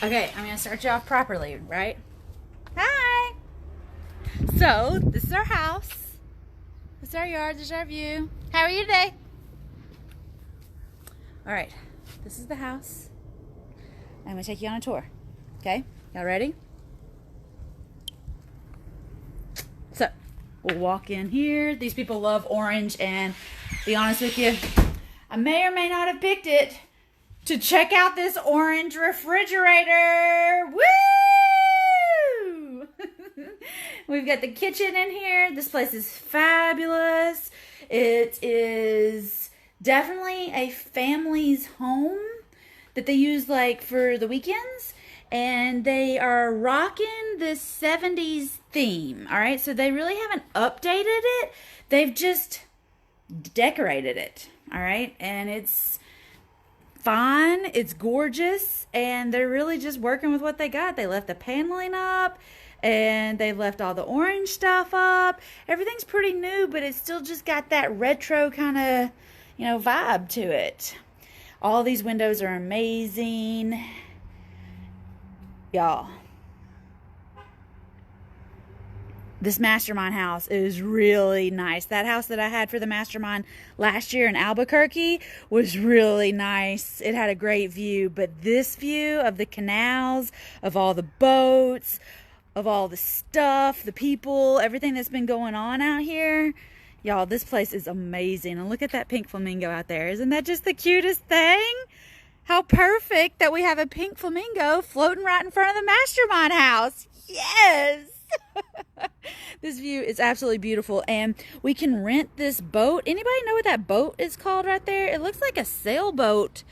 Okay, I'm gonna start you off properly, right? Hi! So, this is our house. This is our yard, this is our view. How are you today? Alright, this is the house. I'm gonna take you on a tour. Okay? Y'all ready? So, we'll walk in here. These people love orange, and be honest with you, I may or may not have picked it to check out this orange refrigerator. Woo! We've got the kitchen in here. This place is fabulous. It is definitely a family's home that they use like for the weekends. And they are rocking this 70s theme. All right. So they really haven't updated it. They've just decorated it. All right. And it's fine. It's gorgeous. And they're really just working with what they got. They left the paneling up. And they left all the orange stuff up. Everything's pretty new, but it's still just got that retro kind of, vibe to it. All these windows are amazing. Y'all, this Mastermind house is really nice. That house that I had for the Mastermind last year in Albuquerque was really nice. It had a great view, but this view of the canals, of all the boats, of all the stuff, the people, everything that's been going on out here, y'all, this place is amazing. And look at that pink flamingo out there. Isn't that just the cutest thing? How perfect that we have a pink flamingo floating right in front of the Mastermind house. Yes! This view is absolutely beautiful. And we can rent this boat. Anybody know what that boat is called right there? It looks like a sailboat,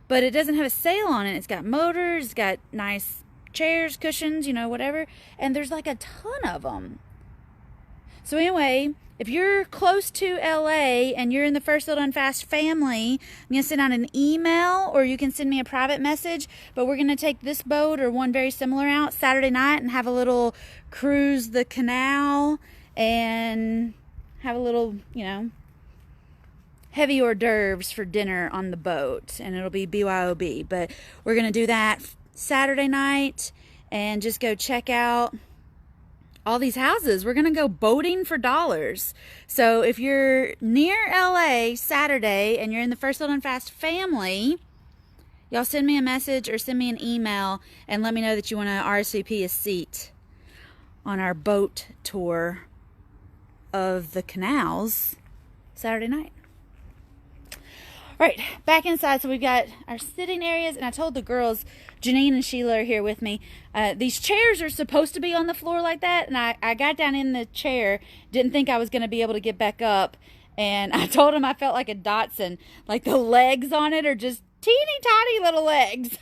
but it doesn't have a sail on it. It's got motors, it's got nice chairs, cushions, whatever. And there's like a ton of them. So anyway, if you're close to LA and you're in the First Little and Fast family, I'm going to send out an email or you can send me a private message. But we're going to take this boat or one very similar out Saturday night and have a little cruise the canal and have a little, heavy hors d'oeuvres for dinner on the boat. And it'll be BYOB. But we're going to do that Saturday night and just go check out all these houses. We're going to go boating for dollars. So if you're near LA Saturday and you're in the First Little and Fast family, y'all send me a message or send me an email and let me know that you want to RSVP a seat on our boat tour of the canals Saturday night. All right, back inside. So we've got our sitting areas, and I told the girls, Janine and Sheila are here with me. These chairs are supposed to be on the floor like that, and I got down in the chair, didn't think I was going to be able to get back up, and I told them I felt like a Dotson. Like the legs on it are just teeny tiny little legs.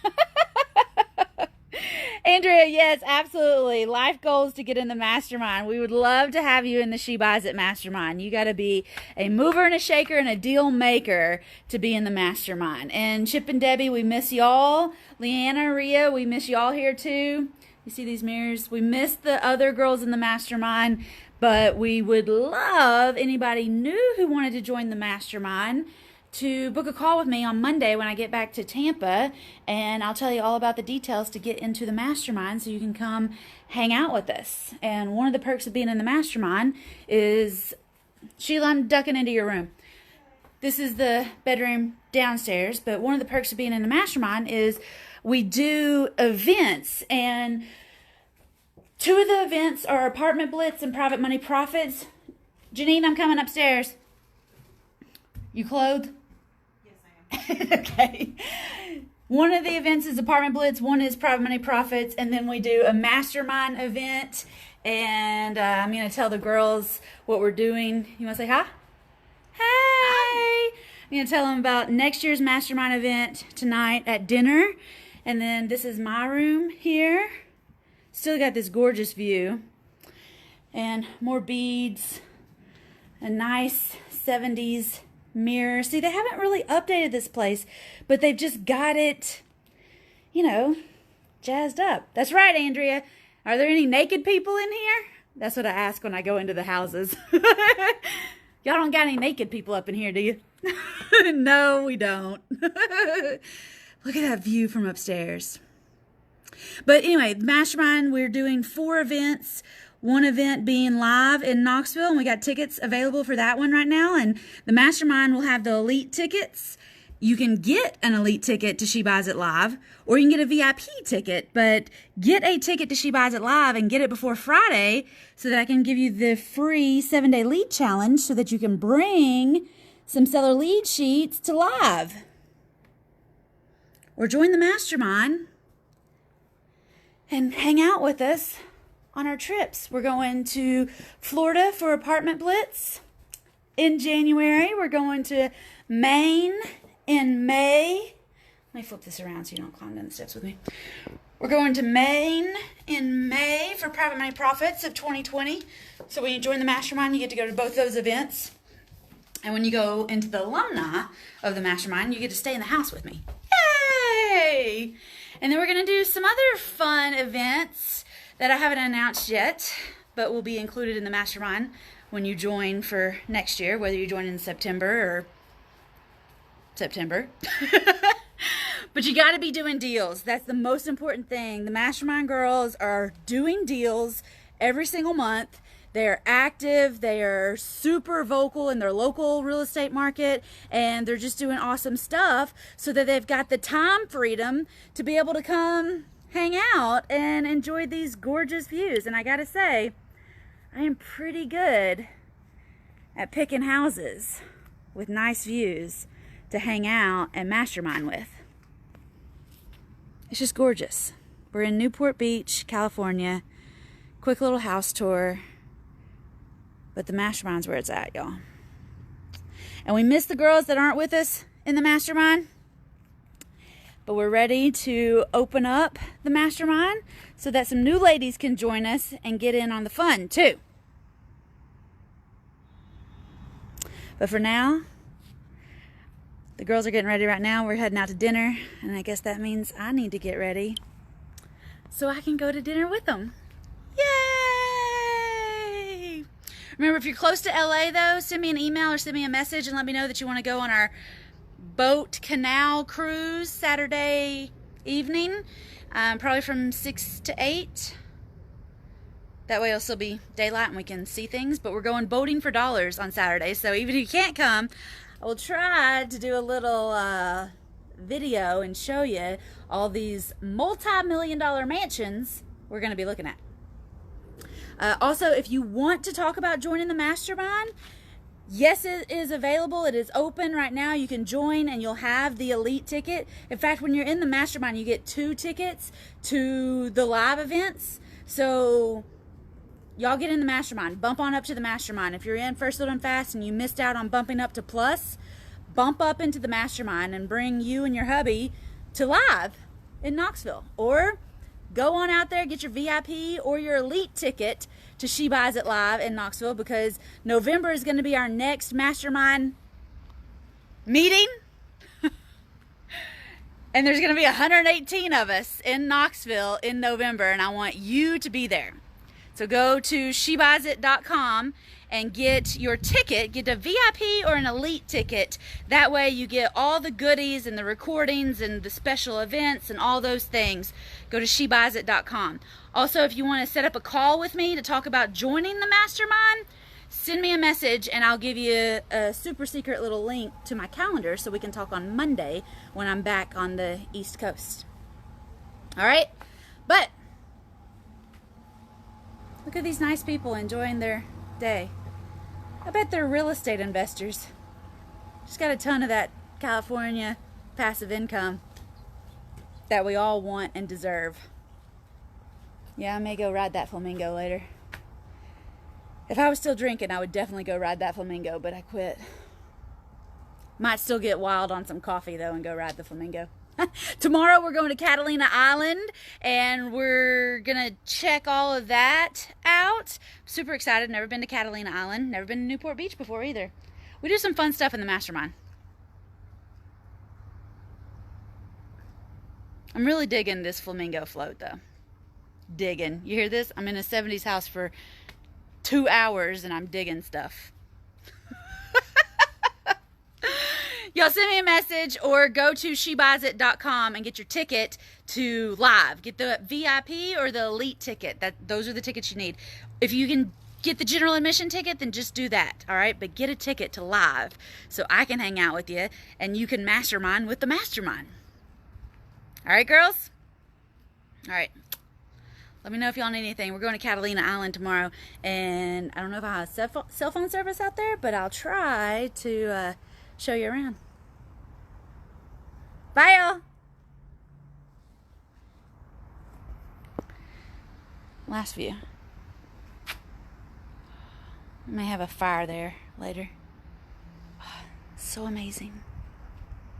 Andrea, yes, absolutely. Life goals to get in the Mastermind. We would love to have you in the She Buys It Mastermind. You got to be a mover and a shaker and a deal maker to be in the Mastermind. And Chip and Debbie, we miss y'all. Leanna, Rhea, we miss y'all here too. You see these mirrors? We miss the other girls in the Mastermind, but we would love anybody new who wanted to join the Mastermind to book a call with me on Monday when I get back to Tampa, and I'll tell you all about the details to get into the Mastermind so you can come hang out with us. And one of the perks of being in the Mastermind is, Sheila, I'm ducking into your room. This is the bedroom downstairs, but one of the perks of being in the Mastermind is we do events, and two of the events are Apartment Blitz and Private Money Profits. Janine, I'm coming upstairs. You clothed? Okay. One of the events is Apartment Blitz, one is Private Money Profits, and then we do a Mastermind event. And I'm going to tell the girls what we're doing. You want to say hi? Hey! I'm going to tell them about next year's Mastermind event tonight at dinner. And then this is my room here. Still got this gorgeous view. And more beads. A nice 70s mirror. See, they haven't really updated this place, but they've just got it, jazzed up. That's right, Andrea. Are there any naked people in here? That's what I ask when I go into the houses. Y'all don't got any naked people up in here, do you? No, we don't. Look at that view from upstairs. But anyway, Mastermind, we're doing 4 events. One event being live in Knoxville, and we got tickets available for that one right now. And the Mastermind will have the elite tickets. You can get an elite ticket to She Buys It Live, or you can get a VIP ticket, but get a ticket to She Buys It Live and get it before Friday so that I can give you the free 7-day lead challenge so that you can bring some seller lead sheets to live. Or join the Mastermind and hang out with us on our trips. We're going to Florida for Apartment Blitz in January. We're going to Maine in May. Let me flip this around so you don't climb down the steps with me. We're going to Maine in May for Private Money Profits of 2020. So when you join the Mastermind, you get to go to both those events. And when you go into the alumni of the Mastermind, you get to stay in the house with me. Yay! And then we're going to do some other fun events that I haven't announced yet, but will be included in the Mastermind when you join for next year, whether you join in September or September. But you got to be doing deals. That's the most important thing. The Mastermind girls are doing deals every single month. They're active. They are super vocal in their local real estate market, and they're just doing awesome stuff so that they've got the time freedom to be able to come hang out and enjoy these gorgeous views. And I gotta say, I am pretty good at picking houses with nice views to hang out and Mastermind with. It's just gorgeous. We're in Newport Beach, California. Quick little house tour. But the Mastermind's where it's at, y'all. And we miss the girls that aren't with us in the Mastermind. But we're ready to open up the Mastermind so that some new ladies can join us and get in on the fun too. But for now, the girls are getting ready right now. We're heading out to dinner, and I guess that means I need to get ready so I can go to dinner with them. Yay! Remember, if you're close to LA though, send me an email or send me a message and let me know that you want to go on our boat canal cruise Saturday evening, probably from 6 to 8. That way it'll still be daylight and we can see things. But we're going boating for dollars on Saturday, so even if you can't come, I will try to do a little video and show you all these multi-million-dollar mansions we're going to be looking at. Also, if you want to talk about joining the Mastermind, yes, it is available. It is open right now. You can join and you'll have the elite ticket. In fact, when you're in the Mastermind, you get 2 tickets to the live events. So y'all get in the Mastermind. Bump on up to the Mastermind. If you're in First Little and Fast and you missed out on bumping up to Plus, bump up into the Mastermind and bring you and your hubby to live in Knoxville. Or go on out there, get your VIP or your elite ticket to She Buys It Live in Knoxville, because November is going to be our next Mastermind meeting. And there's going to be 118 of us in Knoxville in November, and I want you to be there. So go to shebuysit.com and get your ticket. Get a VIP or an elite ticket. That way you get all the goodies and the recordings and the special events and all those things. Go to shebuysit.com. Also, if you want to set up a call with me to talk about joining the Mastermind, send me a message and I'll give you a super secret little link to my calendar so we can talk on Monday when I'm back on the East Coast. All right? But look at these nice people enjoying their day. I bet they're real estate investors. Just got a ton of that California passive income that we all want and deserve. Yeah, I may go ride that flamingo later. If I was still drinking, I would definitely go ride that flamingo, but I quit. Might still get wild on some coffee though and go ride the flamingo. Tomorrow we're going to Catalina Island and we're gonna check all of that out. Super excited. Never been to Catalina Island. Never been to Newport Beach before either. We do some fun stuff in the Mastermind. I'm really digging this flamingo float though. Digging. You hear this? I'm in a 70s house for 2 hours and I'm digging stuff. y'all send me a message or go to shebuysit.com and get your ticket to live. Get the VIP or the elite ticket. Those are the tickets you need. If you can get the general admission ticket, then just do that, all right? But get a ticket to live so I can hang out with you and you can mastermind with the mastermind. All right, girls? All right. Let me know if y'all need anything. We're going to Catalina Island tomorrow, and I don't know if I have cell phone service out there, but I'll try to show you around. Bye, y'all. Last view. I may have a fire there later. So amazing.